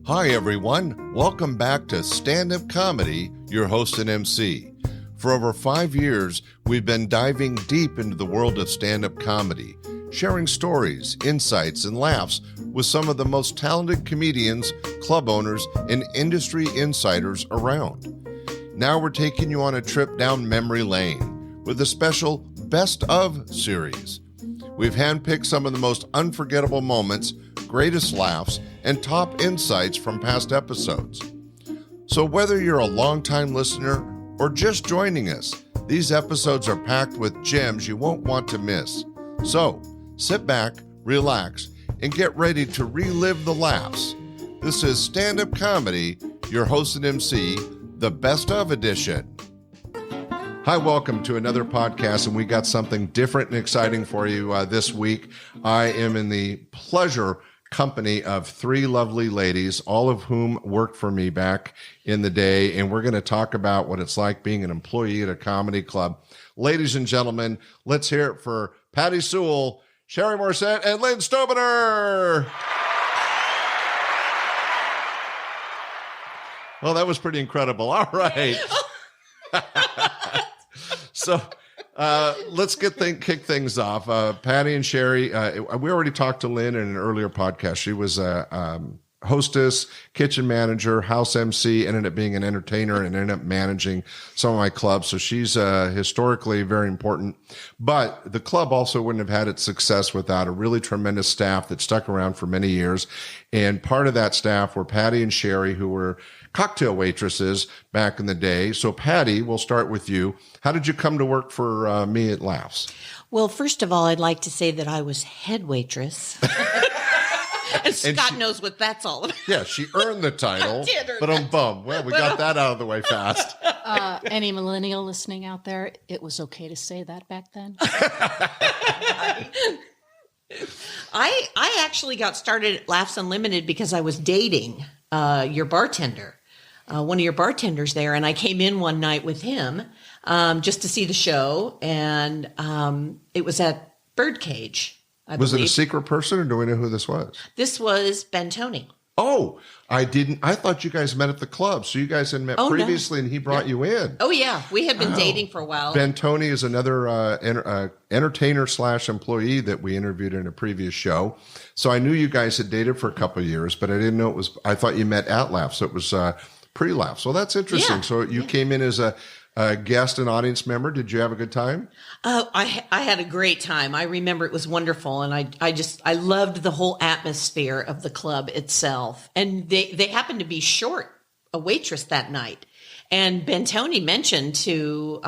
Hi, everyone. Welcome back to Stand-Up Comedy, your host and MC. For over 5 years, we've been diving deep into the world of stand-up comedy, sharing stories, insights, and laughs with some of the most talented comedians, club owners, and industry insiders around. Now we're taking you on a trip down memory lane with a special Best Of series. We've handpicked some of the most unforgettable moments, greatest laughs, and top insights from past episodes. So whether you're a longtime listener or just joining us, these episodes are packed with gems you won't want to miss. So sit back, relax, and get ready to relive the laughs. This is Stand-Up Comedy, your host and MC, the Best Of edition. Hi, welcome to another podcast, and we got something different and exciting for you this week. I am in the pleasure company of three lovely ladies, all of whom worked for me back in the day, and we're going to talk about what it's like being an employee at a comedy club. Ladies and gentlemen, let's hear it for Patti Sewel Sherri Morsett and Lynn Stobener. Well, that was pretty incredible. All right. So let's kick things off. Patti and Sherri, we already talked to Lynn in an earlier podcast. She was a hostess, kitchen manager, house MC, ended up being an entertainer, and ended up managing some of my clubs. So she's historically very important. But the club also wouldn't have had its success without a really tremendous staff that stuck around for many years. And part of that staff were Patti and Sherri, who were cocktail waitresses back in the day. So Patti, we'll start with you. How did you come to work for me at Laughs? Well, first of all, I'd like to say that I was head waitress. And Scott knows what that's all about. Yeah, she earned the title. But I'm bummed. Well, we got that out of the way fast. Any millennial listening out there, it was okay to say that back then. I actually got started at Laughs Unlimited because I was dating your bartender, one of your bartenders there, and I came in one night with him just to see the show, and it was at Birdcage. Was it a secret person, or do we know who this was? This was Ben Tony. Oh, I didn't. I thought you guys met at the club. So you guys had met previously, and he brought you in. Oh, yeah. We had been dating for a while. Ben Tony is another entertainer / employee that we interviewed in a previous show. So I knew you guys had dated for a couple of years, but I didn't know it was. I thought you met at Laughs. So it was pre-Laughs. So that's interesting. Yeah. So you came in as a guest and audience member. Did you have a good time? I had a great time. I remember it was wonderful, and I loved the whole atmosphere of the club itself. And they happened to be short a waitress that night, and Ben Tony mentioned to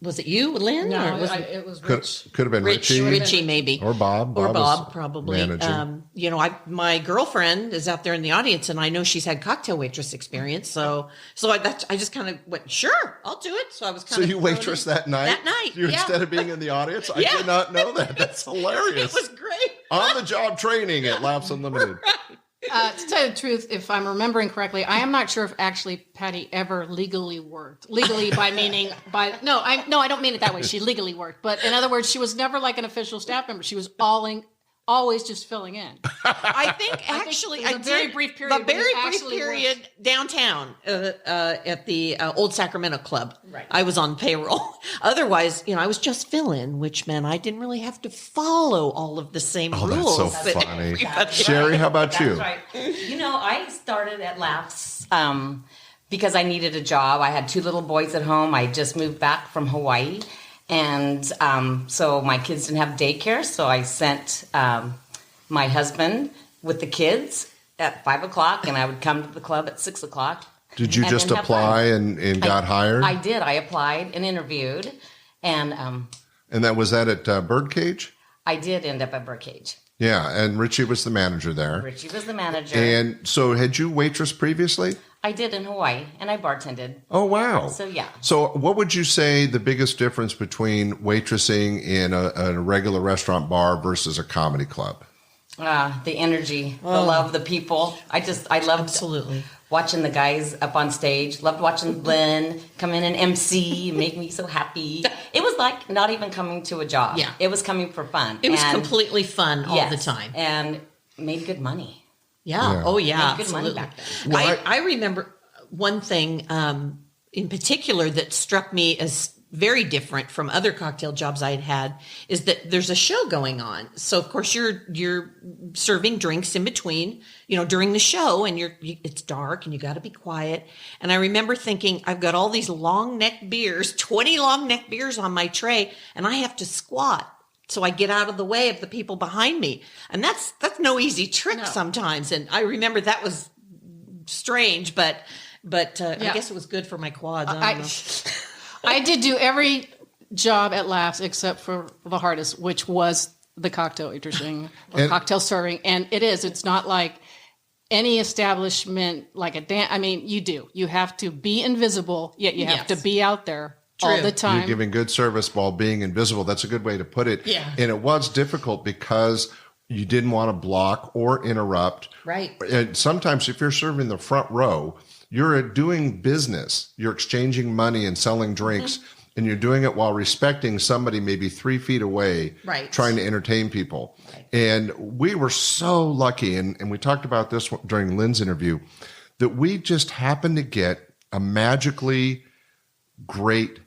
was it you, Lynn? No, or was it was Rich. Could have been Richie. Richie maybe. Or Bob. Or was Bob, probably. managing. My girlfriend is out there in the audience, and I know she's had cocktail waitress experience. So I just kind of went, sure, I'll do it. So I was kind of. So you waitress that night? That night, Instead of being in the audience? I did not know that. That's hilarious. It was great. On-the-job training at Laughs Unlimited. To tell you the truth, if I'm remembering correctly, I am not sure if actually Patti ever legally worked. Legally by meaning I don't mean it that way. She legally worked, but in other words, she was never like an official staff member. She was always just filling in. I think actually I did. Very brief period. A very brief period downtown at the old Sacramento club. Right. I was on payroll. Otherwise, I was just fill-in, which meant I didn't really have to follow all of the same rules. That's so funny. That's Sherri, how about you? Right. I started at Laughs because I needed a job. I had 2 little boys at home. I just moved back from Hawaii. And so my kids didn't have daycare, so I sent my husband with the kids at 5 o'clock, and I would come to the club at 6 o'clock. Did you just apply and got hired? I did. I applied and interviewed. And was that at Birdcage? I did end up at Birdcage. Yeah, and Richie was the manager there. Richie was the manager. And so had you waitress previously? I did in Hawaii, and I bartended. Oh, wow. So, yeah. So what would you say the biggest difference between waitressing in a regular restaurant bar versus a comedy club? The energy, the love, the people. I loved Absolutely. watching the guys up on stage. Loved watching Lynn come in and MC, make me so happy. It was like not even coming to a job. Yeah. It was coming for fun. It was completely fun all the time. And made good money. Yeah. Yeah. Oh, yeah. Made good money Absolutely. back then. Well, I remember one thing in particular that struck me as very different from other cocktail jobs I had had is that there's a show going on. So of course you're serving drinks in between, during the show, and it's dark and you got to be quiet. And I remember thinking, I've got all these long neck beers, 20 long neck beers on my tray, and I have to squat so I get out of the way of the people behind me. And that's no easy trick sometimes. And I remember that was strange, but I guess it was good for my quads. I don't know. I did do every job at Laughs except for the hardest, which was the cocktail waitressing or cocktail serving. And it's not like any establishment like a dance. I mean, you have to be invisible, yet you have to be out there all the time. You're giving good service while being invisible. That's a good way to put it. Yeah. And it was difficult because you didn't want to block or interrupt. Right. And sometimes if you're serving the front row, you're doing business. You're exchanging money and selling drinks, and you're doing it while respecting somebody maybe 3 feet away, trying to entertain people. Right. And we were so lucky, and we talked about this during Lynn's interview, that we just happened to get a magically great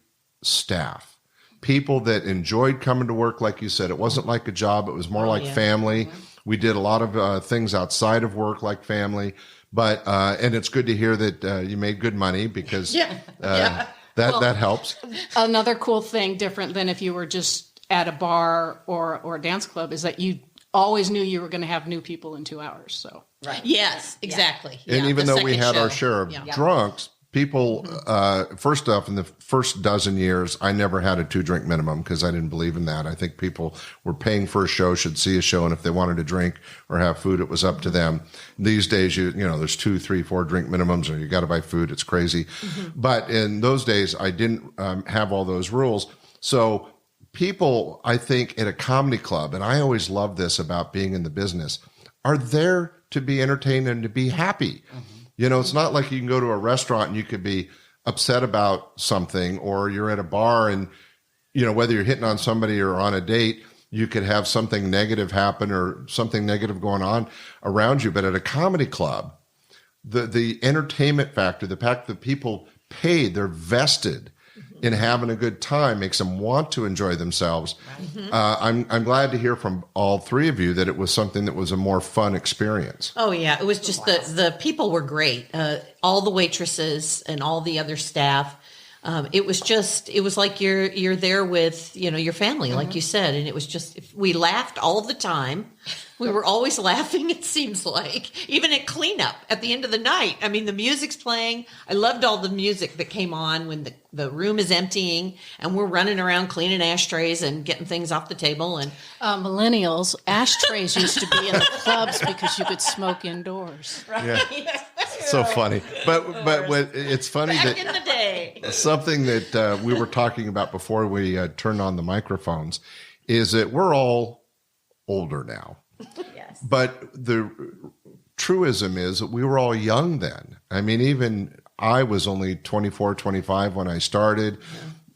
staff. People that enjoyed coming to work, like you said. It wasn't like a job. It was more like family. Mm-hmm. We did a lot of things outside of work like family. But and it's good to hear that you made good money because that helps. Another cool thing, different than if you were just at a bar or a dance club, is that you always knew you were going to have new people in 2 hours. So Yes, exactly. And even though we had our share of drunks, people, first off, in the first dozen years, I never had a 2-drink minimum because I didn't believe in that. I think people were paying for a show, should see a show, and if they wanted to drink or have food, it was up to them. These days, there's 2, 3, 4 drink minimums, or you got to buy food. It's crazy. Mm-hmm. But in those days, I didn't have all those rules. So people, I think, at a comedy club, and I always love this about being in the business, are there to be entertained and to be happy. Mm-hmm. It's not like you can go to a restaurant and you could be upset about something, or you're at a bar and, whether you're hitting on somebody or on a date, you could have something negative happen or something negative going on around you. But at a comedy club, the entertainment factor, the fact that people paid, they're vested in having a good time, makes them want to enjoy themselves. Mm-hmm. I'm glad to hear from all three of you that it was something that was a more fun experience. Oh yeah, it was just the people were great. All the waitresses and all the other staff. It was like you're there with your family, like you said, and it was just we laughed all the time. We were always laughing. It seems like even at cleanup at the end of the night. I mean, the music's playing. I loved all the music that came on when the room is emptying and we're running around cleaning ashtrays and getting things off the table. And millennials, ashtrays used to be in the clubs because you could smoke indoors. Right. Yeah. So funny, but it's funny back that in the day, something that we were talking about before we turned on the microphones is that we're all older now. Yes. But the truism is that we were all young then. I mean, even I was only 24, 25 when I started.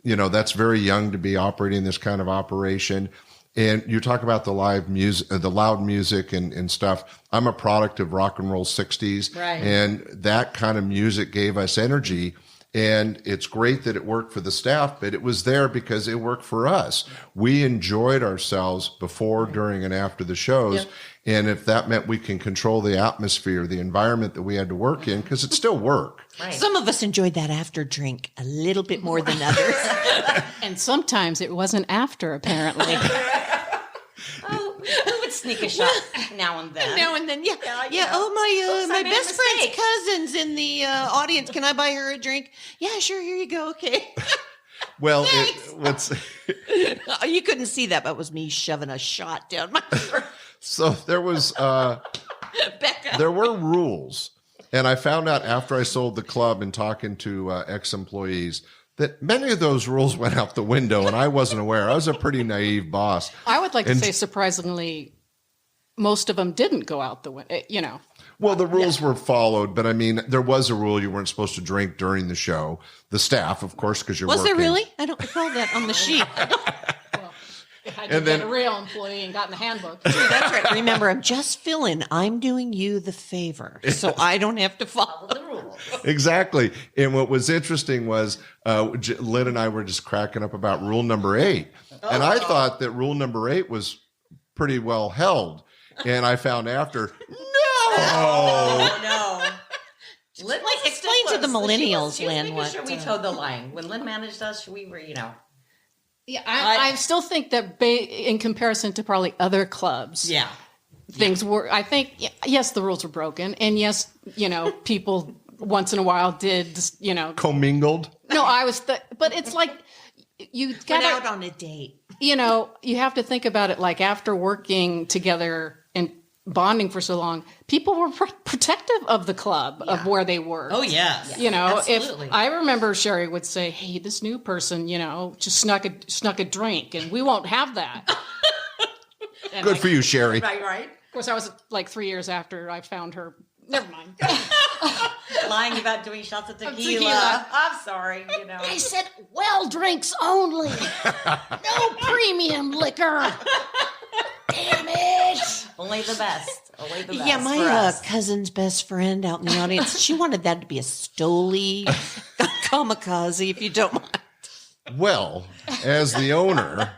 Yeah. That's very young to be operating this kind of operation. And you talk about the live music, the loud music and stuff. I'm a product of rock and roll 60s. Right. And that kind of music gave us energy. And it's great that it worked for the staff, but it was there because it worked for us. We enjoyed ourselves before, during, and after the shows. Yep. And if that meant we can control the atmosphere, the environment that we had to work in, because it's still work. Right. Some of us enjoyed that after drink a little bit more than others. And sometimes it wasn't after, apparently. Who would sneak a shot now and then? Now and then, yeah. Oh, my best friend's cousin's in the audience. Can I buy her a drink? Yeah, sure. Here you go. Okay. Well, you couldn't see that, but it was me shoving a shot down my throat. So there was, Becca. There were rules. And I found out after I sold the club and talking to ex-employees that many of those rules went out the window, and I wasn't aware. I was a pretty naive boss. I would like to say, surprisingly, most of them didn't go out the window, Well, the rules were followed, but I mean, there was a rule you weren't supposed to drink during the show. The staff, of course, because you're working. Was there really? I don't recall that on the sheet. I And did then- get a real employee and got in the handbook. That's right. Remember, I'm just filling. I'm doing you the favor, so I don't have to follow the rules. Exactly. And what was interesting was Lynn and I were just cracking up about rule number 8. And I thought that rule number 8 was pretty well held. And I found after, No. Lynn was explain to the millennials, she was Lynn, making what, sure we toed the line. When Lynn managed us, we were, Yeah, I still think that in comparison to probably other clubs, Yeah. things were. I think yes, the rules were broken, and yes, people once in a while did, commingled. No, but it's like you Went got out on a date. you have to think about it like after working together and bonding for so long, people were protective of the club of where they worked. Oh, yes. If I remember Sherri would say, "Hey, this new person, just snuck a drink, and we won't have that." Good for you, Sherri. right? Of course, I was like 3 years after I found her. Never mind. Lying about doing shots of tequila. tequila. I'm sorry, I said, well drinks only. No premium liquor. Damn it. Only the best. Only the best. Yeah, for my us. cousin's best friend out in the audience, she wanted that to be a Stoli kamikaze, if you don't mind. Well, as the owner,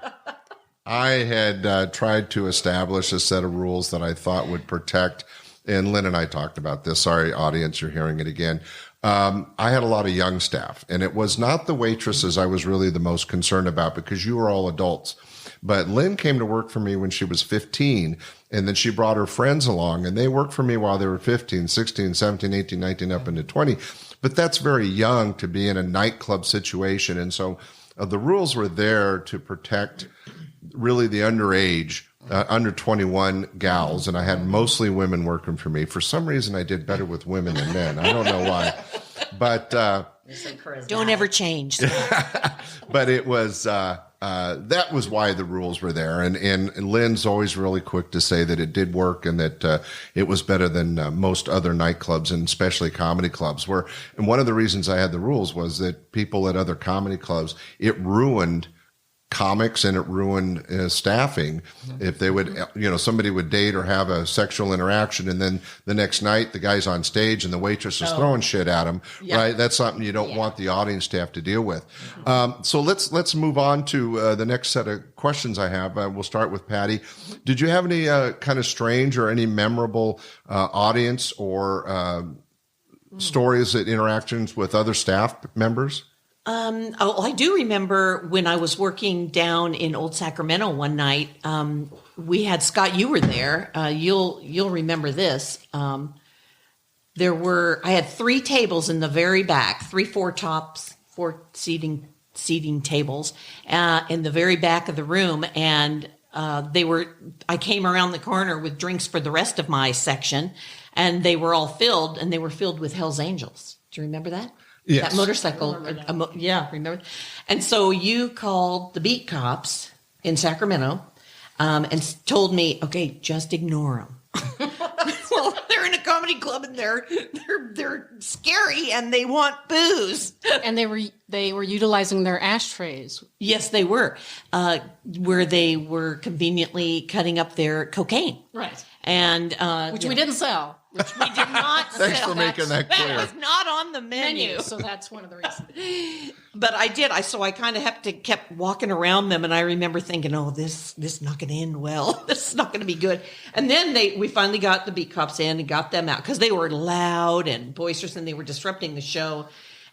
I had tried to establish a set of rules that I thought would protect, and Lynn and I talked about this. Sorry, audience, you're hearing it again. I had a lot of young staff, and it was not the waitresses I was really the most concerned about because you were all adults. But Lynn came to work for me when she was 15, and then she brought her friends along, and they worked for me while they were 15, 16, 17, 18, 19, up into 20. But that's very young to be in a nightclub situation. And so the rules were there to protect really the underage, under 21 gals, and I had mostly women working for me. For some reason, I did better with women than men. I don't know why. But Don't ever change that. but it was that was why the rules were there, and Lynn's always really quick to say that it did work and that it was better than most other nightclubs and especially comedy clubs. And one of the reasons I had the rules was that people at other comedy clubs, it ruined comics and it ruined staffing if they would, somebody would date or have a sexual interaction and then the next night the guy's on stage and the waitress is throwing shit at him, right? That's something you don't want the audience to have to deal with. So let's move on to the next set of questions I have. We'll start with Patti. Did you have any kind of strange or any memorable audience or stories at interactions with other staff members? I do remember when I was working down in Old Sacramento one night. We had Scott. You were there. You'll remember this. I had 3 tables in the very back, 4 seating tables in the very back of the room, and I came around the corner with drinks for the rest of my section, and they were all filled, and they were filled with Hell's Angels. Do you remember that? Yes. That motorcycle. Remember? And so you called the beat cops in Sacramento and told me, okay, just ignore them. Well, they're in a comedy club and they're scary and they want booze. And they were utilizing their ashtrays. Yes, they were, where they were conveniently cutting up their cocaine. Right. And Which we didn't sell. Which we did not Thanks sell. for making that clear. That was not on the menu. So that's one of the reasons. But I did. So I kind of kept walking around them, and I remember thinking, "Oh, this is not going to end well. This is not going to be good." And then we finally got the beat cops in and got them out because they were loud and boisterous, and they were disrupting the show.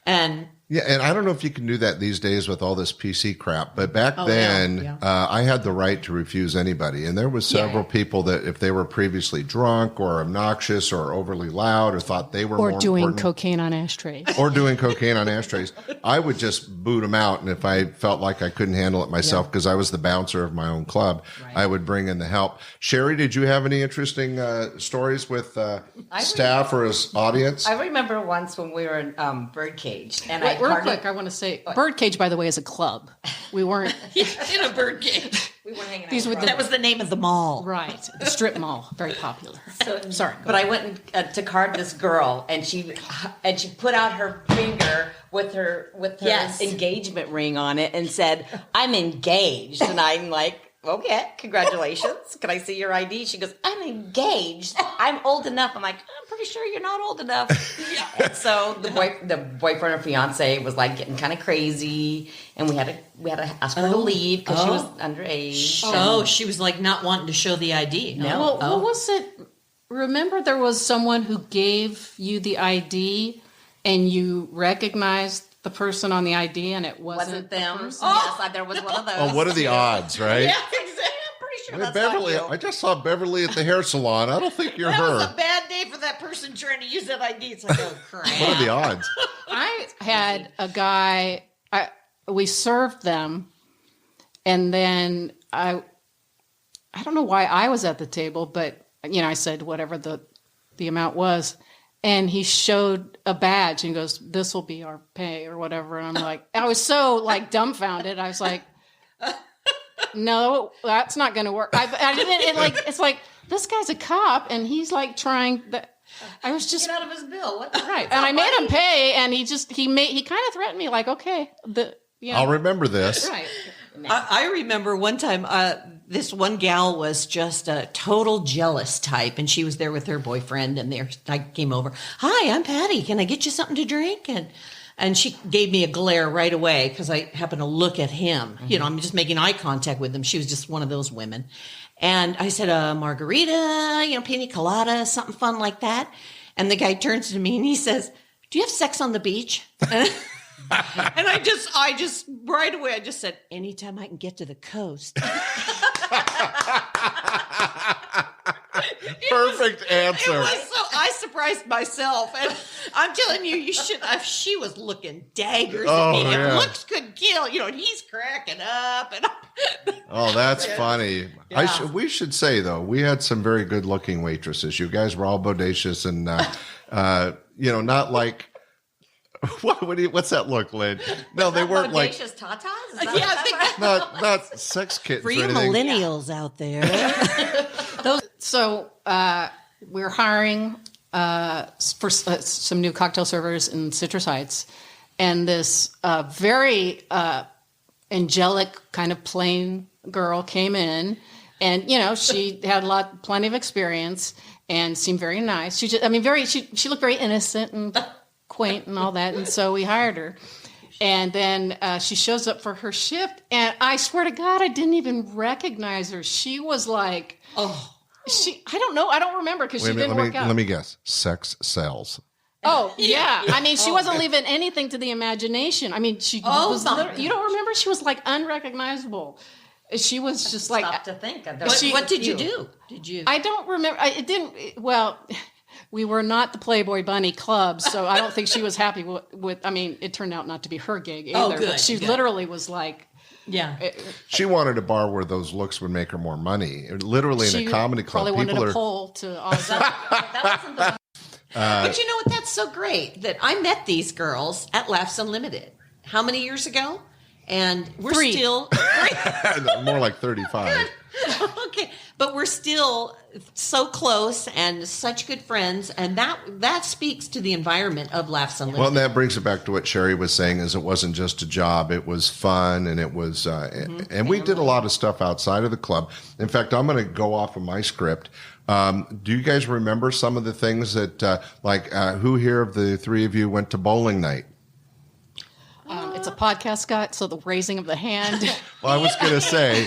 And Yeah, and I don't know if you can do that these days with all this PC crap, but back then, I had the right to refuse anybody. And there was several people that if they were previously drunk or obnoxious or overly loud or thought they were Or more doing important, cocaine on ashtrays. or doing cocaine on ashtrays, I would just boot them out. And if I felt like I couldn't handle it myself because I was the bouncer of my own club, I would bring in the help. Sherri, did you have any interesting stories with staff or as audience? I remember once when we were in Birdcage, and Real quick, I want to say, Birdcage, by the way, is a club. We weren't in a birdcage. we were hanging out. These were That was the name of the mall. right. The strip mall, very popular. Sorry, But I went to card this girl, and she put out her finger with her Yes. engagement ring on it and said, "I'm engaged," and I'm like, okay, congratulations. Can I see your ID? She goes, I'm engaged. I'm old enough. I'm like, I'm pretty sure you're not old enough. And so the boyfriend or fiance was like getting kind of crazy, and we had to ask her to leave because she was underage. Oh, she was like not wanting to show the ID. No. Well, what was it? Remember, there was someone who gave you the ID, and you recognized the person on the ID, and it wasn't them. the person? Yes, there was one of those. Oh, what are the odds, right? Yeah, exactly. I'm pretty sure Hey, that's Beverly, not you. I just saw Beverly at the hair salon. I don't think you're That her. was a bad day for that person trying to use that ID. It's like, oh crap. What are the odds? I had a guy. We served them, and then I don't know why I was at the table, but I said whatever the amount was, and he showed a badge and he goes, "This will be our pay," or whatever. And I'm like, I was so like dumbfounded. I was like, "No, that's not going to work." I didn't. It's like this guy's a cop, and he's like trying that. I was just Get out of his bill. What? right, and I made him pay, and he kind of threatened me like, "Okay, I'll remember this. right." I remember one time, this one gal was just a total jealous type, and she was there with her boyfriend, and I came over. Hi, I'm Patti. Can I get you something to drink? And she gave me a glare right away because I happened to look at him. Mm-hmm. I'm just making eye contact with him. She was just one of those women. And I said, margarita, pina colada, something fun like that. And the guy turns to me and he says, do you have sex on the beach? And I just right away, I just said, anytime I can get to the coast. Perfect answer. It was so, I surprised myself. And I'm telling you, you should, she was looking daggers at me. Yeah. Looks could kill, and he's cracking up. And Oh, that's funny. Yeah. We should say, though, we had some very good-looking waitresses. You guys were all bodacious and, not like... What's that look, Lynn? No, they weren't like... Bodacious tatas? Not sex kittens for or you anything. millennials out there. So we're hiring for some new cocktail servers in Citrus Heights, and this very angelic kind of plain girl came in, and she had plenty of experience and seemed very nice. She looked very innocent and quaint and all that, and so we hired her. And then she shows up for her shift, and I swear to God, I didn't even recognize her. She was like, I don't know, I don't remember because she didn't work out. Let me guess. Sex sells. Oh, yeah. I mean, she wasn't leaving anything to the imagination. I mean, you don't remember? She was like unrecognizable. She was just like... Stop to think. What did you do? I don't remember. It didn't... Well... We were not the Playboy Bunny Club, so I don't think she was happy with I mean, it turned out not to be her gig either. Oh, good. But she literally was like... Yeah. She wanted a bar where those looks would make her more money. Literally in a comedy club. Probably wanted a poll to also... That wasn't the But you know what? That's so great that I met these girls at Laughs Unlimited. How many years ago? And we're 3. still... More like 35. Okay, but we're still so close and such good friends, and that speaks to the environment of Laughs Unlimited. Well, and that brings it back to what Sherri was saying, is it wasn't just a job, it was fun, and it was, and we did a lot of stuff outside of the club. In fact, I'm going to go off of my script. Do you guys remember some of the things that, who here of the three of you went to bowling night? It's a podcast, Scott, so the raising of the hand. Well, I was going to say...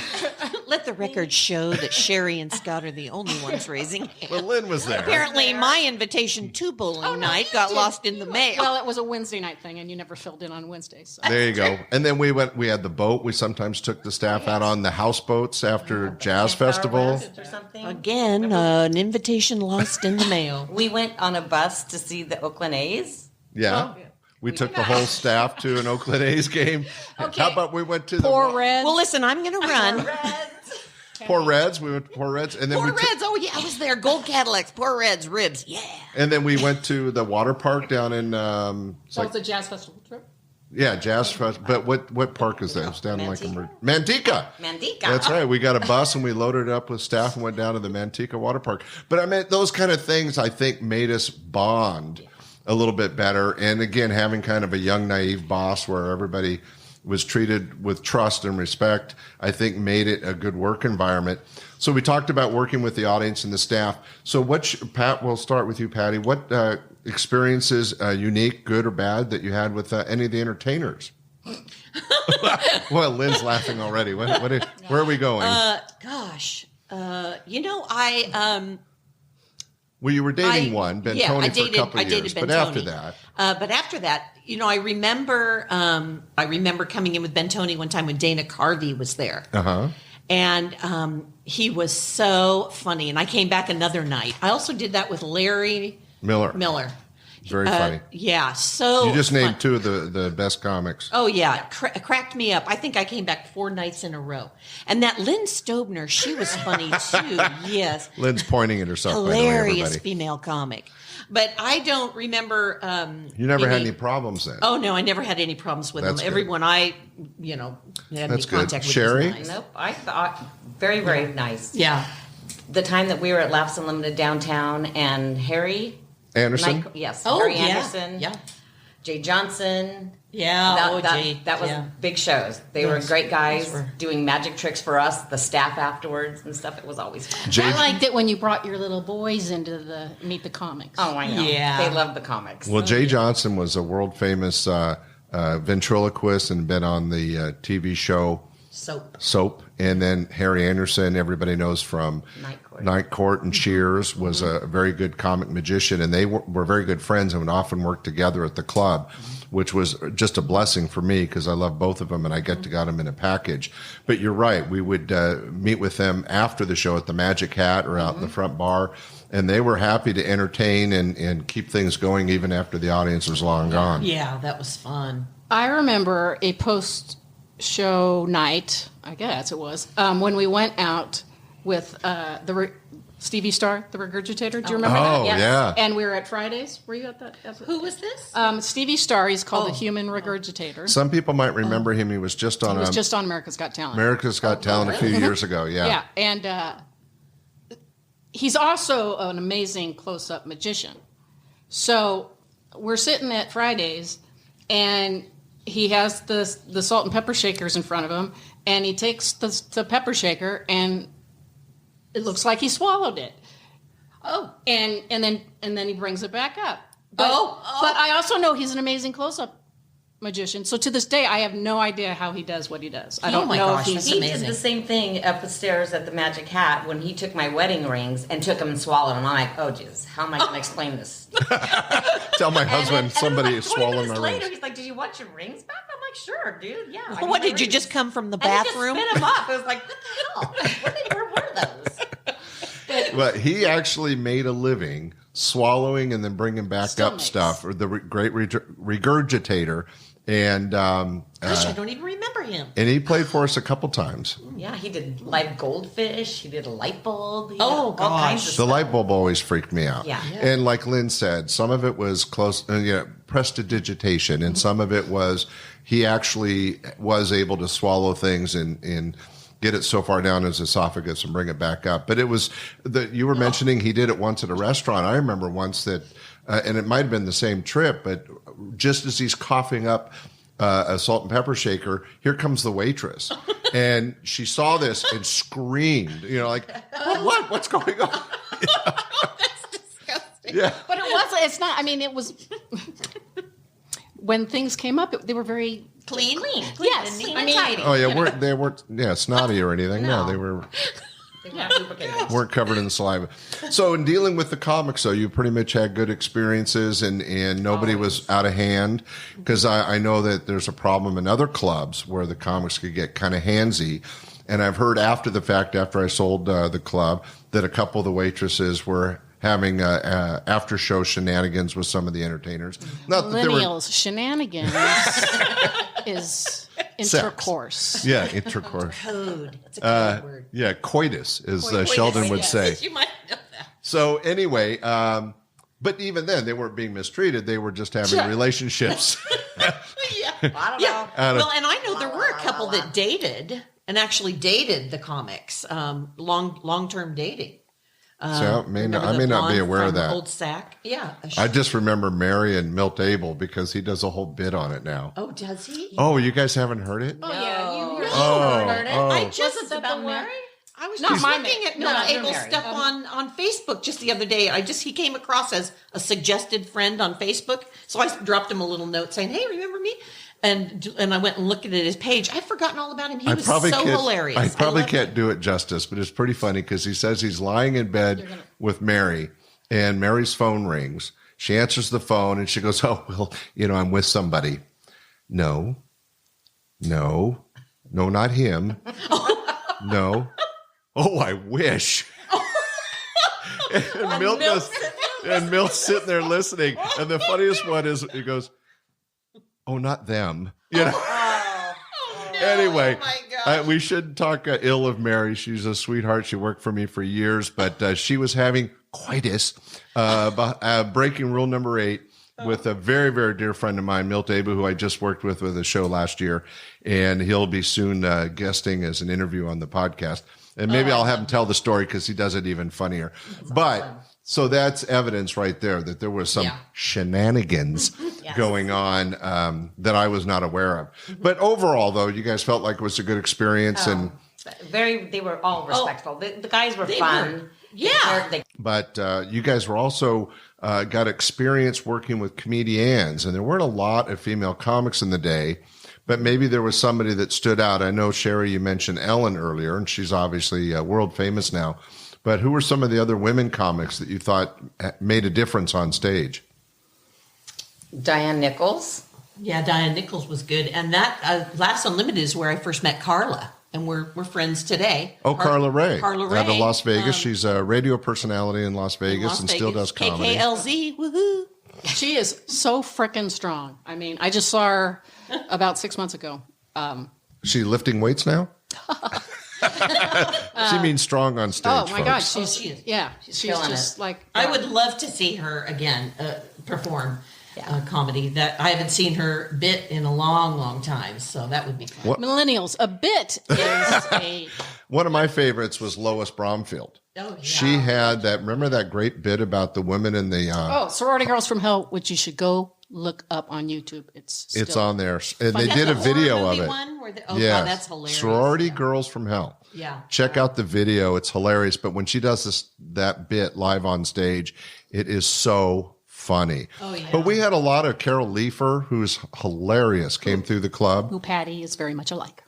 Let the record show that Sherri and Scott are the only ones raising hands. Well, Lynn was there. Apparently, my invitation to bowling night got lost in the mail. Well, it was a Wednesday night thing, and you never filled in on Wednesdays. So. There you go. And then we had the boat. We sometimes took the staff out on the houseboats after jazz festival. or something. Again, an invitation lost in the mail. We went on a bus to see the Oakland A's. Yeah. We took the whole staff to an Oakland A's game. Okay. How about we went to Poor the... Reds. Well, listen, I'm going to run. Poor Reds. We went to Poor Reds. And then Poor Reds. Oh, yeah, I was there. Gold Cadillacs. Poor Reds. Ribs. Yeah. And then we went to the water park down in... So it's a jazz festival trip? Yeah, Jazz Fest. But what park is that? It's down in Manteca. Manteca. That's right. We got a bus and we loaded it up with staff and went down to the Manteca water park. But I mean, those kind of things, I think, made us bond a little bit better. And again, having kind of a young, naive boss where everybody was treated with trust and respect, I think made it a good work environment. So we talked about working with the audience and the staff. So Pat, we'll start with you, Patti. What experiences, unique, good or bad, that you had with any of the entertainers? Well, Lynn's laughing already. Where are we going? Well, you were dating one, Bentoni, for a couple of years. But after that, I remember coming in with Bentoni one time when Dana Carvey was there. And he was so funny. And I came back another night. I also did that with Larry Miller. Very funny. Yeah, so you just named two of the best comics. Oh, yeah. Cracked me up. I think I came back 4 nights in a row. And that Lynn Stobener, she was funny, too. Yes. Lynn's pointing at herself, hilarious by the way, female comic. But I don't remember... you never had any problems then? Oh, no, I never had any problems with them. Good. Everyone had any contact with Sherri? was nice. Nope, I thought very, very nice. Yeah. The time that we were at Laughs Unlimited downtown and Harry... Anderson? Harry Anderson. Yeah. Jay Johnson. Yeah. That was big shows. They were great guys doing magic tricks for us, the staff afterwards and stuff. It was always fun. I liked it when you brought your little boys into Meet the Comics. Oh, I know. Yeah. They love the comics. Well, Jay Johnson was a world famous ventriloquist and been on the TV show Soap. And then Harry Anderson, everybody knows from Night Court and Cheers, was a very good comic magician. And they were very good friends and would often work together at the club, which was just a blessing for me because I love both of them and I get to got them in a package. But you're right. We would meet with them after the show at the Magic Hat or out in the front bar. And they were happy to entertain and keep things going even after the audience was long gone. Yeah, that was fun. I remember a post-show night, I guess it was, when we went out with Stevie Starr, the Regurgitator. Do you remember that? Oh, yeah. And we were at Fridays. Were you at that? Who was this? Stevie Starr. He's called the Human Regurgitator. Some people might remember him. He was just on America's Got Talent. America's Got Talent a few years ago, yeah. Yeah, and he's also an amazing close-up magician. So we're sitting at Fridays, and he has the salt and pepper shakers in front of him, and he takes the pepper shaker, and it looks like he swallowed it. Oh, and then he brings it back up. But I also know he's an amazing close-up magician. So to this day, I have no idea how he does what he does. I don't know if he's He amazing. did the same thing up the stairs at the Magic Hat when he took my wedding rings and took them and swallowed them. I'm like, oh, jeez, how am I going to explain this? Tell my husband somebody is swallowed my later, rings. He's like, did you want your rings back? I'm like, sure, dude, yeah. Well, what, did you just come from the bathroom? And he just spit them up. I was like, what the hell? Where were those? But he actually made a living swallowing and then bringing back up stuff, or the great regurgitator. And gosh, I don't even remember him. And he played for us a couple times. Yeah, he did live goldfish. He did a light bulb. He Oh, did all kinds of The stuff. light bulb always freaked me out. Yeah. And like Lynn said, some of it was close, prestidigitation, and some of it was he actually was able to swallow things and get it so far down his esophagus and bring it back up. But it was you were mentioning he did it once at a restaurant. I remember once that, and it might have been the same trip, but just as he's coughing up a salt and pepper shaker, here comes the waitress. And she saw this and screamed, like, what's going on? That's disgusting. Yeah. But it's not, it was, when things came up, they were very Clean. Yes. and tidy. Oh, yeah, they weren't snotty or anything. No, they were... weren't covered in saliva. So in dealing with the comics, though, you pretty much had good experiences and nobody was out of hand, because I know that there's a problem in other clubs where the comics could get kind of handsy. And I've heard after the fact, after I sold the club, that a couple of the waitresses were having after show shenanigans with some of the entertainers. Not that millennials. Shenanigans is intercourse. Yeah, intercourse. Code. It's a code word. Yeah, coitus, as Sheldon would say. You might know that. So anyway, but even then, they weren't being mistreated. They were just having relationships. Yeah. I don't know. Well, and I know there were a couple that dated and actually dated the comics, long-term dating. So I may not be blonde aware of from that. Old Sac. Yeah. I just remember Mary and Milt Abel because he does a whole bit on it now. Oh, does he? Oh, you guys haven't heard it? Oh, yeah. You heard it. I just Wasn't that the Mary? I was Not just my looking Mary. at No, Milt not your Abel's Mary. stuff on Facebook just the other day. He came across as a suggested friend on Facebook, so I dropped him a little note saying, "Hey, remember me?" And I went and looked at his page. I'd forgotten all about him. He was so hilarious. I probably can't do it justice, but it's pretty funny because he says he's lying in bed with Mary, and Mary's phone rings. She answers the phone, and she goes, "Oh, well, I'm with somebody." No, not him. No. Oh, I wish. And Milt's sitting there listening. And the funniest one is he goes, "Oh, not them." Anyway, oh my gosh. we shouldn't talk ill of Mary. She's a sweetheart. She worked for me for years, but she was having coitus, breaking rule number 8. With a very, very dear friend of mine, Milt Abel, who I just worked with a show last year, and he'll be soon guesting as an interview on the podcast. And maybe I'll have him tell the story because he does it even funnier. So that's evidence right there that there was some shenanigans going on that I was not aware of. But overall, though, you guys felt like it was a good experience, and They were all respectful. The guys were fun. Yeah. But you guys were also got experience working with comedians, and there weren't a lot of female comics in the day, but maybe there was somebody that stood out. I know, Sherri, you mentioned Ellen earlier, and she's obviously world famous now. But who were some of the other women comics that you thought made a difference on stage? Diane Nichols. Yeah, Diane Nichols was good. And that Laughs Unlimited is where I first met Carla. And we're friends today. Oh, Carla Ray. Carla Ray. Out of Las Vegas. She's a radio personality in Las Vegas and still does comedy. KKLZ, woohoo. She is so frickin' strong. I mean, I just saw her about 6 months ago. She lifting weights now? She means strong on stage. Oh my God, folks. she's killing just it. like I would love to see her again perform comedy. That I haven't seen her bit in a long, long time, so that would be fun. What? millennials. A bit is a One of my favorites was Lois Bromfield. Oh, yeah. She had that. Remember that great bit about the women in the. Sorority Girls from Hell, which you should go look up on YouTube. It's on there, and they That's did a the horror video of movie it. One where God, that's hilarious. Sorority Girls from Hell. Yeah. Check out the video; it's hilarious. But when she does that bit live on stage, it is so funny. Oh, yeah. But we had a lot of Carol Leifer, who's hilarious, came through the club. who Patti is very much alike.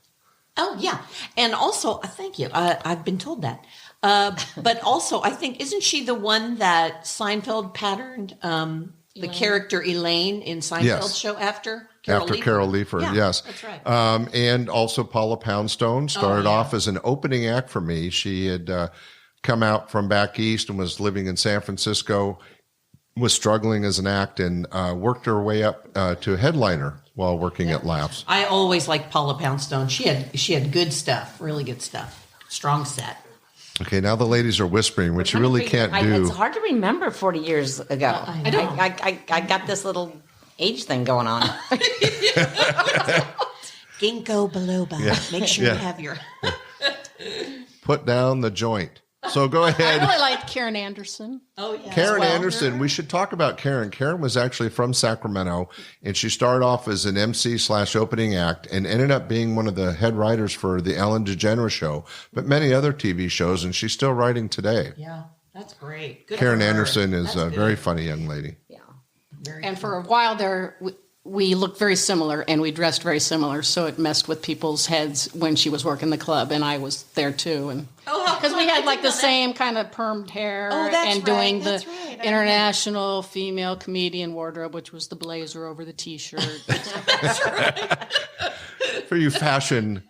Oh, yeah. And also, thank you. I've been told that. But also, I think, isn't she the one that Seinfeld patterned the character Elaine in Seinfeld's show after? Carol Leifer, yeah, yes. That's right. And also Paula Poundstone started off as an opening act for me. She had come out from back east and was living in San Francisco, was struggling as an act, and worked her way up to a headliner while working at Laughs. I always liked Paula Poundstone. She had good stuff, really good stuff. Strong set. Okay, now the ladies are whispering, which you really can't do. It's hard to remember 40 years ago. I know. I got this little age thing going on. Ginkgo biloba. Yeah. Make sure Yeah. you have your... Put down the joint. So go I ahead. really liked Karen Anderson. Oh, yeah. Karen Anderson, we should talk about Karen. Karen was actually from Sacramento, and she started off as an MC/opening act and ended up being one of the head writers for the Ellen DeGeneres Show, but many other TV shows, and she's still writing today. Yeah, that's great. Good Karen for her. Anderson is That's a very funny young lady. Yeah. And for a while there, we looked very similar and we dressed very similar, so it messed with people's heads when she was working the club, and I was there too. And because we had like the same kind of permed hair and doing the international female comedian wardrobe, which was the blazer over the T-shirt. For you fashion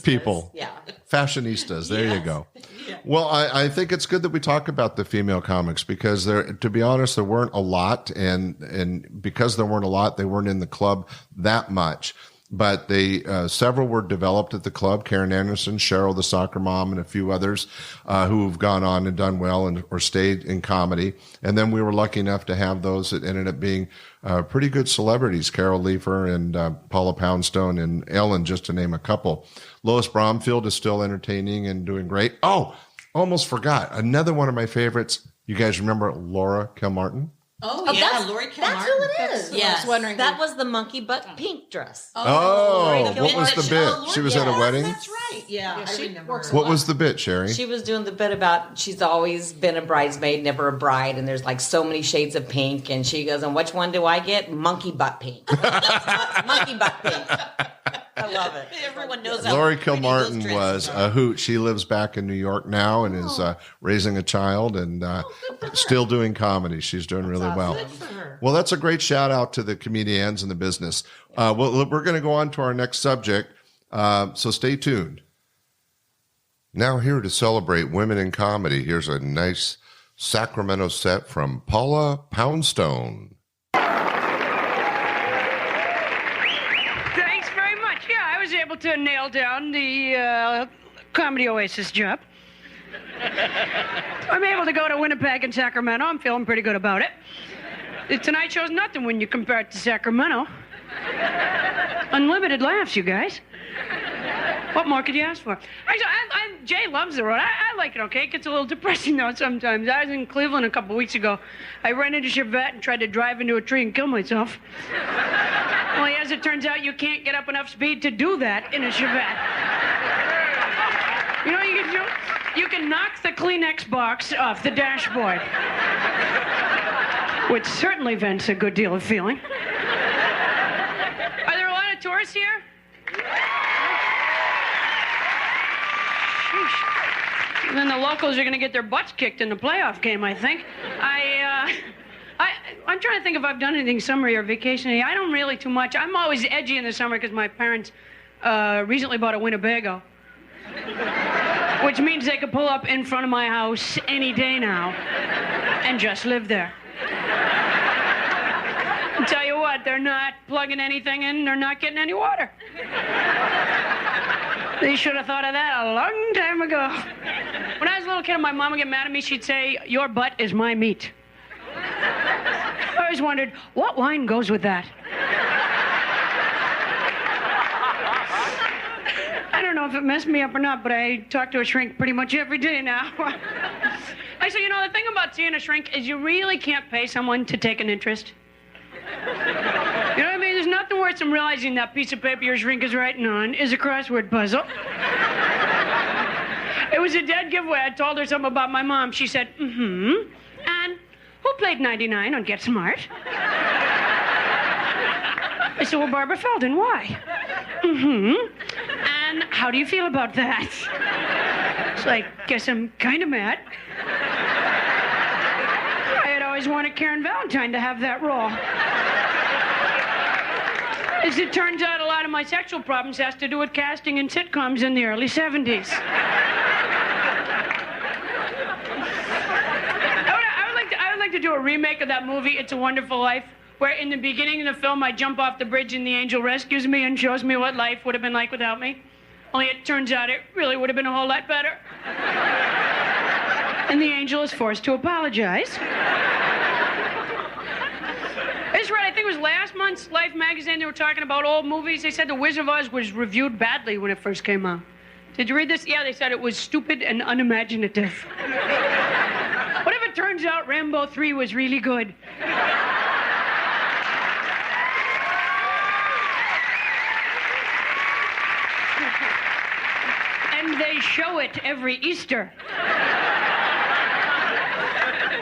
people. Yeah. Fashionistas. There you go. Well, I think it's good that we talk about the female comics because to be honest, there weren't a lot, and because there weren't a lot, they weren't in the club that much. But several were developed at the club. Karen Anderson, Cheryl, the soccer mom, and a few others who've gone on and done well or stayed in comedy. And then we were lucky enough to have those that ended up being pretty good celebrities, Carol Leifer and Paula Poundstone and Ellen, just to name a couple. Lois Bromfield is still entertaining and doing great. Oh, almost forgot. Another one of my favorites. You guys remember Laura Kilmartin? Oh, yeah, Lori Kilmartin. That's who it is. I was wondering that was the monkey butt pink dress. Oh, what was the bit? Lori She was at a wedding? That's right. Yeah, I she remember. works What was the bit, Sherri? She was doing the bit about she's always been a bridesmaid, never a bride, and there's like so many shades of pink. And she goes, and which one do I get? Monkey butt pink. Monkey butt pink. I love it. Everyone knows how Lori pretty Kilmartin those was dresses a hoot. She lives back in New York now and is raising a child and still doing comedy. She's doing really well. Good for her. Well, that's a great shout out to the comedians in the business. Well, we're going to go on to our next subject, so stay tuned. Now here to celebrate women in comedy, here's a nice Sacramento set from Paula Poundstone. Thanks very much. Yeah, I was able to nail down the Comedy Oasis job. I'm able to go to Winnipeg and Sacramento. I'm feeling pretty good about it. The Tonight Show's nothing when you compare it to Sacramento. Unlimited laughs, you guys. What more could you ask for? Actually, Jay loves the road. I like it, okay? It gets a little depressing, though, sometimes. I was in Cleveland a couple weeks ago. I rented a Chevette and tried to drive into a tree and kill myself. Only as it turns out, you can't get up enough speed to do that in a Chevette. You know what you can do? You can knock the Kleenex box off the dashboard, which certainly vents a good deal of feeling. Are there a lot of tourists here? Sheesh. Then the locals are going to get their butts kicked in the playoff game, I think. I'm trying to think if I've done anything summer or vacation. I don't really too much. I'm always edgy in the summer because my parents recently bought a Winnebago, which means they could pull up in front of my house any day now and just live there. I'll tell you what, they're not plugging anything in, they're not getting any water. They should have thought of that a long time ago. When I was a little kid and my mom would get mad at me, she'd say, "Your butt is my meat." I always wondered, what wine goes with that? I don't know if it messed me up or not, but I talk to a shrink pretty much every day now. Actually, you know, the thing about seeing a shrink is you really can't pay someone to take an interest. You know what I mean? There's nothing worse than realizing that piece of paper your shrink is writing on is a crossword puzzle. It was a dead giveaway. I told her something about my mom. She said, and who played 99 on Get Smart? I said, well, Barbara Feldon. Why? And how do you feel about that? It's like, guess I'm kind of mad. I had always wanted Karen Valentine to have that role. As it turns out, a lot of my sexual problems has to do with casting in sitcoms in the early 70s. I would like to do a remake of that movie, It's a Wonderful Life, where in the beginning of the film, I jump off the bridge and the angel rescues me and shows me what life would have been like without me. Only it turns out it really would have been a whole lot better. And the angel is forced to apologize. I just read, I think it was last month's Life magazine, they were talking about old movies. They said The Wizard of Oz was reviewed badly when it first came out. Did you read this? Yeah, they said it was stupid and unimaginative. What if it turns out Rambo 3 was really good? And they show it every Easter.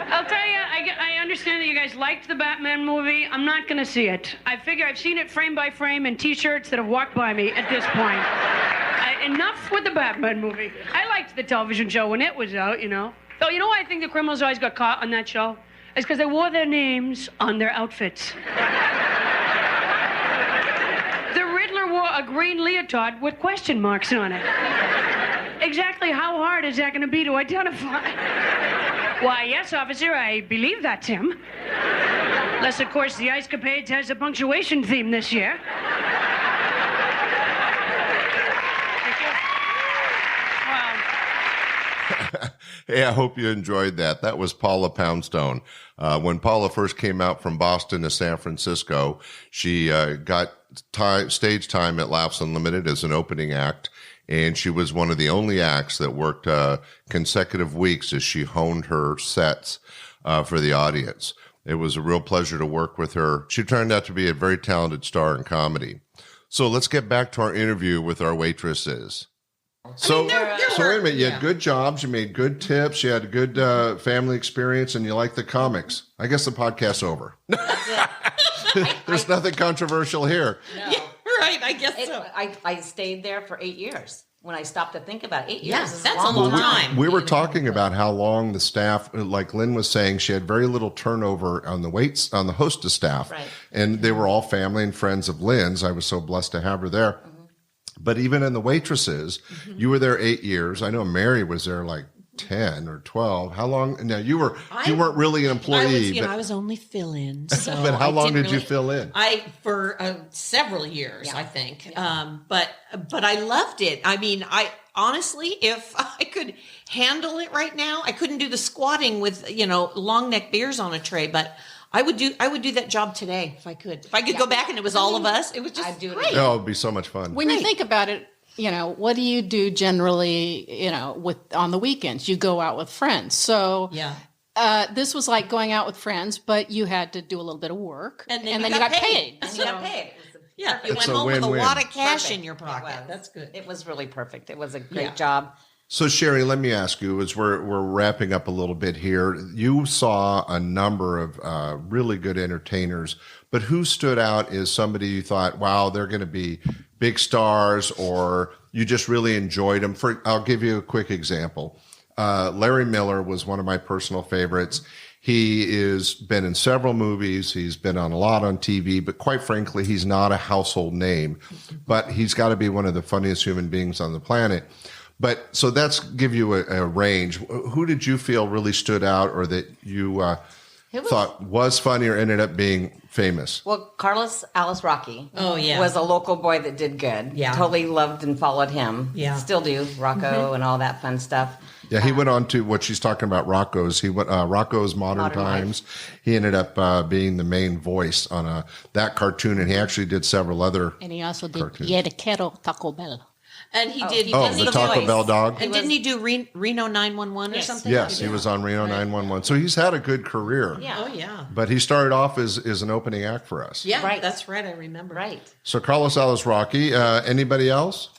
I'll tell you, I understand that you guys liked the Batman movie. I'm not going to see it. I figure I've seen it frame by frame in T-shirts that have walked by me at this point. Enough with the Batman movie. I liked the television show when it was out, you know. Though, you know why I think the criminals always got caught on that show? It's because they wore their names on their outfits. The Riddler wore a green leotard with question marks on it. Exactly how hard is that going to be to identify? Why, yes, officer, I believe that's him. Unless, of course, the Ice Capades has a punctuation theme this year. Hey, I hope you enjoyed that. That was Paula Poundstone. When Paula first came out from Boston to San Francisco, she got stage time at Laughs Unlimited as an opening act. and she was one of the only acts that worked consecutive weeks as she honed her sets for the audience. It was a real pleasure to work with her. She turned out to be a very talented star in comedy. So let's get back to our interview with our waitresses. So, wait a minute. You had good jobs. You made good tips. You had a good family experience, and you liked the comics. I guess the podcast's over. There's nothing controversial here. No. Yeah, right. I guess so. I stayed there for 8 years. When I stopped to think about it, 8 years Yes, is that's a long time. We were talking about how long the staff, like Lynn was saying, she had very little turnover on the hostess staff. Right. And they were all family and friends of Lynn's. I was so blessed to have her there. Mm-hmm. But even in the waitresses, you were there 8 years. I know Mary was there like 10 or 12. How long? Now you weren't really an employee. I was only fill-in. So but how long did you fill in? For several years, I think. But I loved it. I mean, I honestly, if I could handle it right now, I couldn't do the squatting with, long neck beers on a tray, but I would do that job today if I could. If I could go back and it was all of us, it was just great. Oh, it'd be so much fun. When you think about it, what do you do generally, on the weekends? You go out with friends. So this was like going out with friends, but you had to do a little bit of work. And then you got paid. And you got paid. Yeah, you went home with a lot of cash in your pocket. That's good. It was really perfect. It was a great job. So, Sherri, let me ask you, as we're wrapping up a little bit here, you saw a number of really good entertainers, but who stood out as somebody you thought, wow, they're going to be big stars, or you just really enjoyed them? I'll give you a quick example. Larry Miller was one of my personal favorites. He has been in several movies. He's been on a lot on TV, but quite frankly, he's not a household name, but he's got to be one of the funniest human beings on the planet. But so that's give you a range. Who did you feel really stood out, or that you thought was funny or ended up being famous? Well, Carlos Alice Rocky. Oh, yeah. Was a local boy that did good. Yeah. Totally loved and followed him. Yeah. Still do. Rocco and all that fun stuff. Yeah, he went on to what she's talking about, Rocco's. He went Rocco's Modern Times. Life. He ended up being the main voice on that cartoon, and he actually did several other. And he also did cartoons. Taco Bell. And he did. The Taco Bell dog. And didn't he do Reno 911 or something? Yes, he was on Reno 911. So he's had a good career. Yeah. Oh, yeah. But he started off as an opening act for us. Yeah, right. That's right. I remember. Right. So Carlos Alice Rocky. Anybody else?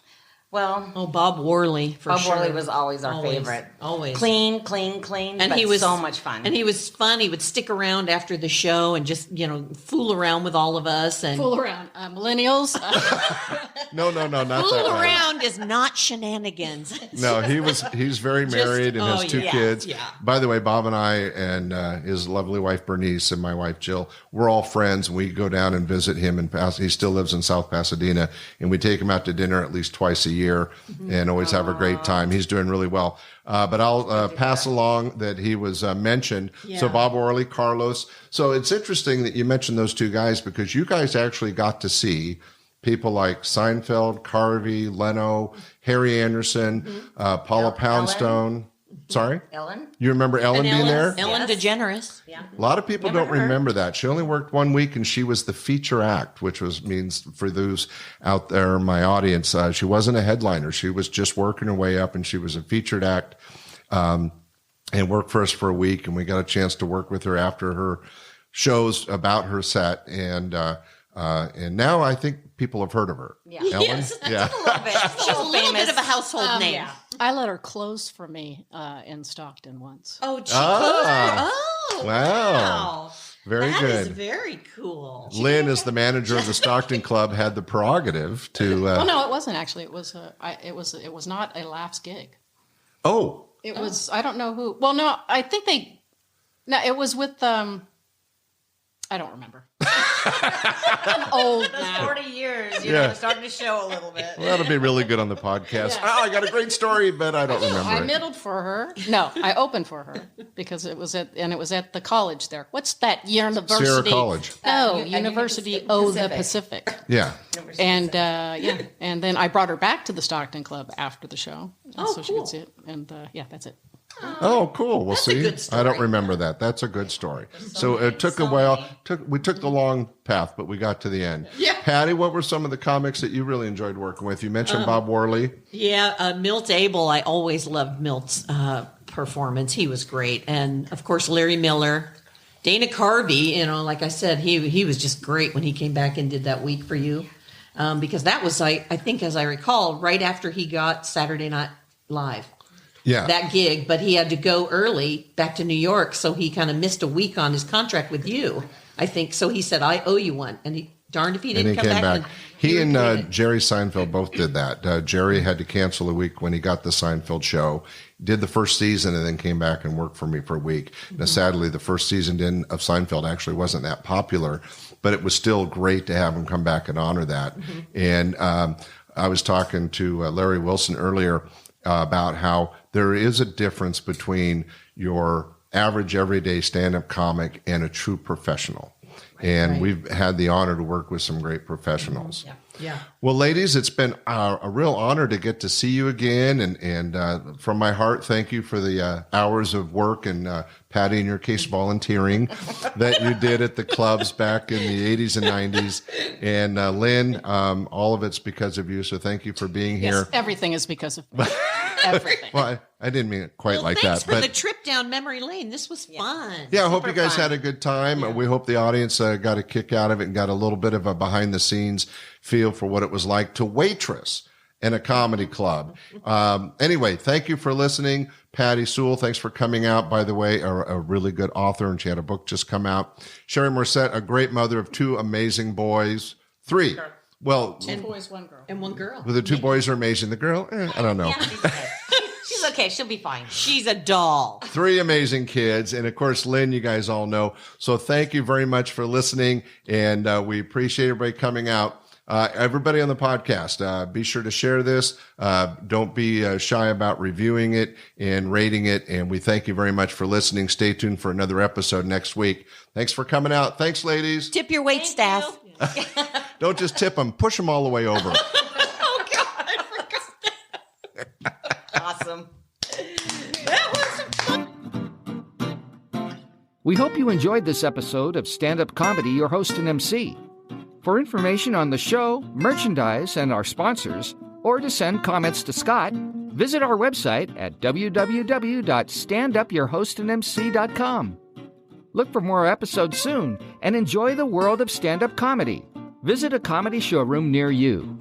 Well, Bob Worley for sure. Bob Worley was always our favorite. Always clean, and he was so much fun. And he was fun. He would stick around after the show and just fool around with all of us and fool around. Millennials. No, not that. Fool around is not shenanigans. No, he's very married and has two kids. Yeah. By the way, Bob and I and his lovely wife Bernice and my wife Jill, we're all friends. We go down and visit him in Pasadena. He still lives in South Pasadena, and we take him out to dinner at least twice a year. And always have a great time. He's doing really well. But I'll pass along that he was mentioned. Yeah. So Bob Worley, Carlos. So it's interesting that you mentioned those two guys, because you guys actually got to see people like Seinfeld, Carvey, Leno, Harry Anderson, Paula Poundstone. Sorry? Ellen. You remember Ellen being there? Ellen DeGeneres. Yeah. A lot of people don't remember that. She only worked 1 week, and she was the feature act, which means for those out there in my audience, she wasn't a headliner. She was just working her way up, and she was a featured act and worked for us for a week, and we got a chance to work with her after her shows about her set. And now I think people have heard of her. Yeah. Ellen? Yes, yeah. a little bit. She's a little bit of a household name. Yeah. I let her close for me in Stockton once. Oh, she closed her. Oh, wow. Very good. That is very cool. Lynn, as the manager of the Stockton Club, had the prerogative to. Well, no, it wasn't actually. It was not a laughs gig. Oh. It was. I don't know who. Well, no, I think they. No, it was with. I don't remember. I'm old now. 40 years, I'm starting to show a little bit. Well, that'll be really good on the podcast. Yeah. Oh, I got a great story, but I don't remember I it. middled for her. No, I opened for her because it was at the college there. What's that university? Sierra College. No, University of the Pacific. Yeah. And and then I brought her back to the Stockton Club after the show, so she cool. could see it. And that's it. Oh, cool. Well, see, good story. I don't remember that. That's a good story. So it took a while. We took the long path, but we got to the end. Yeah. Patty, what were some of the comics that you really enjoyed working with? You mentioned Bob Worley. Yeah, Milt Abel. I always loved Milt's performance. He was great. And, of course, Larry Miller. Dana Carvey, like I said, he was just great when he came back and did that week for you. Because that was, I think, as I recall, right after he got Saturday Night Live. Yeah. That gig, but he had to go early back to New York, so he kind of missed a week on his contract with you, I think. So he said, I owe you one. And darned if he didn't come back. He and Jerry Seinfeld both did that. Jerry had to cancel a week when he got the Seinfeld show, did the first season, and then came back and worked for me for a week. Now, sadly, the first season of Seinfeld actually wasn't that popular, but it was still great to have him come back and honor that. And I was talking to Larry Wilson earlier about how there is a difference between your average everyday stand-up comic and a true professional. And we've had the honor to work with some great professionals. Yeah. Well, ladies, it's been a real honor to get to see you again. And from my heart, thank you for the hours of work and, Patty, in your case, volunteering that you did at the clubs back in the 80s and 90s. And Lynn, all of it's because of you. So thank you for being here. Yes, everything is because of me. Everything. Well, I didn't mean it quite like thanks that. for the trip down memory lane. This was fun. Yeah, I hope you guys had a good time. We hope the audience got a kick out of it and got a little bit of a behind-the-scenes feel for what it was like to waitress in a comedy club. Anyway, thank you for listening. Patti Sewel, thanks for coming out, by the way, a really good author, and she had a book just come out. Sherri Morsett, a great mother of two amazing boys. Three. Well, 2 boys, 1 girl. And 1 girl. the 2 boys are amazing. The girl, I don't know. Yeah, she's okay. She'll be fine. She's a doll. 3 amazing kids. And of course, Lynn, you guys all know. So thank you very much for listening. And we appreciate everybody coming out. Everybody on the podcast, be sure to share this. Don't be shy about reviewing it and rating it. And we thank you very much for listening. Stay tuned for another episode next week. Thanks for coming out. Thanks, ladies. Tip your wait staff. Don't just tip them. Push them all the way over. Oh, God. I forgot that. Awesome. That was fun. We hope you enjoyed this episode of Stand-Up Comedy, your host and MC. For information on the show, merchandise, and our sponsors, or to send comments to Scott, visit our website at www.standupyourhostandmc.com. Look for more episodes soon and enjoy the world of stand-up comedy. Visit a comedy showroom near you.